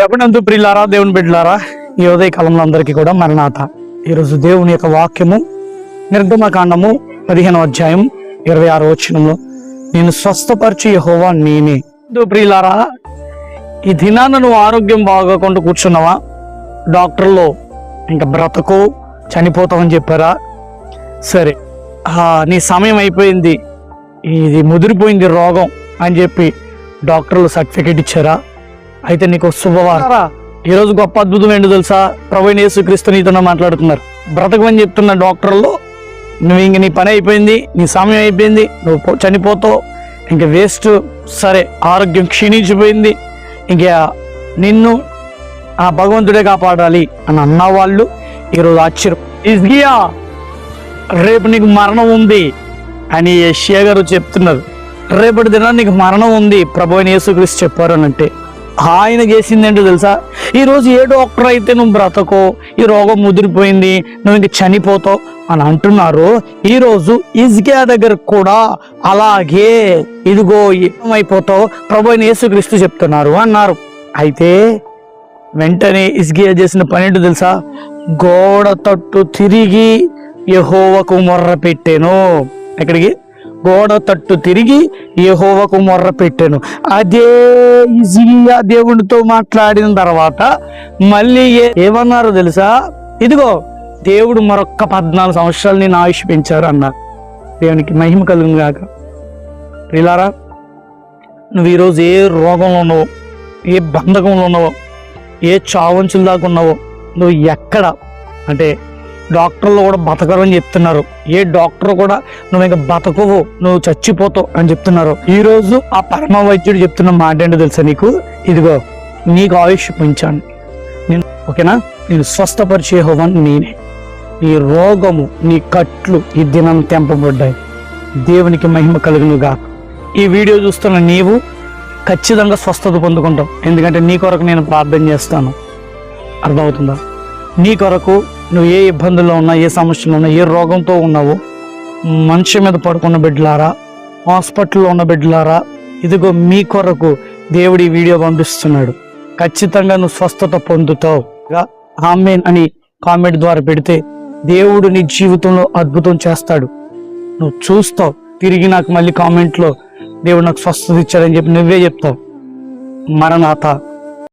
ప్రభునందు ప్రియులారా, దేవుని బిడ్డలారా, ఈ ఉదయ కాలంలో అందరికీ కూడా మరణాత. ఈరోజు దేవుని యొక్క వాక్యము నిర్గమకాండము 15వ అధ్యాయం 26వ వచనంలో, నేను స్వస్థపరిచి యెహోవా నేనే. ప్రియులారా, ఈ దినాన నువ్వు ఆరోగ్యం బాగోకుండా కూర్చున్నావా? డాక్టర్లు ఇంకా బ్రతకు, చనిపోతావని చెప్పారా? సరే, నీ సమయం అయిపోయింది, ఇది ముదిరిపోయింది రోగం అని చెప్పి డాక్టర్లు సర్టిఫికేట్ ఇచ్చారా? అయితే నీకు శుభవార్త. ఈరోజు గొప్ప అద్భుతం ఏంటో తెలుసా? ప్రభువైన యేసుక్రీస్తు నీతో మాట్లాడుతున్నారు. బ్రతకమని చెప్తున్న డాక్టర్లు, నువ్వు ఇంక నీ పని అయిపోయింది, నీ సమయం అయిపోయింది, నువ్వు చనిపోతావు, ఇంక వేస్ట్, సరే ఆరోగ్యం క్షీణించిపోయింది, ఇంక నిన్ను ఆ భగవంతుడే కాపాడాలి అని అన్న వాళ్ళు ఈరోజు ఆశ్చర్యం. హిజ్కియా, రేపు నీకు మరణం ఉంది అని యెషయా గారు చెప్తున్నారు. రేపటి దినాన్ని నీకు మరణం ఉంది ప్రభువైన యేసుక్రీస్తు చెప్పారు అని అంటే ఆయన చేసింది ఏంటో తెలుసా? ఈరోజు ఏ డాక్టర్ అయితే నువ్వు బ్రతకో, ఈ రోగం ముదిరిపోయింది, నువ్వు ఇంక చనిపోతావు అని అంటున్నారు, ఈరోజు హిజ్కియా దగ్గర కూడా అలాగే ఇదిగో ఏమైపోతావు ప్రభువైన యేసుక్రీస్తు చెప్తున్నారు అన్నారు. అయితే వెంటనే హిజ్కియా చేసిన పని ఏంటో తెలుసా? గోడ తట్టు తిరిగి యెహోవాకు మొర్ర పెట్టాను. ఎక్కడికి? గోడ తట్టు తిరిగి యెహోవాకు మొర్ర పెట్టాను. అదే హిజ్కియా దేవుడితో మాట్లాడిన తర్వాత మళ్ళీ ఏమన్నారు తెలుసా? ఇదిగో దేవుడు మరొక్క 14 సంవత్సరాలు నేను ఆయుష్ పెంచారు అన్నారు. దేవునికి మహిమ కలుగును గాక. ప్రియులారా, నువ్వు ఈరోజు ఏ రోగంలో ఉన్నావో, ఏ బంధకంలో ఉన్నావో, ఏ చావంచుల దాకా ఉన్నావో, నువ్వు ఎక్కడ అంటే డాక్టర్లు కూడా బతకరు అని చెప్తున్నారు. ఏ డాక్టర్ కూడా నువ్వు ఇంకా బతకవు, నువ్వు చచ్చిపోతావు అని చెప్తున్నారు. ఈరోజు ఆ పరమ వైద్యుడు చెప్తున్న మాట ఏంటో తెలుసా నీకు? ఇదిగో నీకు ఆయుష్ పెంచాను నేను, ఓకేనా? నేను స్వస్థపరిచే యెహోవాను నేనే. నీ రోగము, నీ కట్లు ఈ దినం తెంపబడ్డాయి. దేవునికి మహిమ కలుగునుగా. ఈ వీడియో చూస్తున్న నీవు ఖచ్చితంగా స్వస్థత పొందుకుంటావు. ఎందుకంటే నీ కొరకు నేను ప్రార్థన చేస్తాను. అర్థమవుతుందా? నీ కొరకు నువ్వు ఏ ఇబ్బందుల్లో ఉన్నా, ఏ సమస్యలు ఉన్నా, ఏ రోగంతో ఉన్నావో, మనిషి మీద పడుకున్న బిడ్డలారా, హాస్పిటల్లో ఉన్న బిడ్డలారా, ఇదిగో మీ కొరకు దేవుడి వీడియో పంపిస్తున్నాడు. ఖచ్చితంగా నువ్వు స్వస్థత పొందుతావు. ఆమేన్ అని కామెంట్ ద్వారా పెడితే దేవుడు నీ జీవితంలో అద్భుతం చేస్తాడు. నువ్వు చూస్తావు, తిరిగి నాకు మళ్ళీ కామెంట్లో దేవుడు నాకు స్వస్థత ఇచ్చాడని చెప్పి నువ్వే చెప్తావు. మరణాత.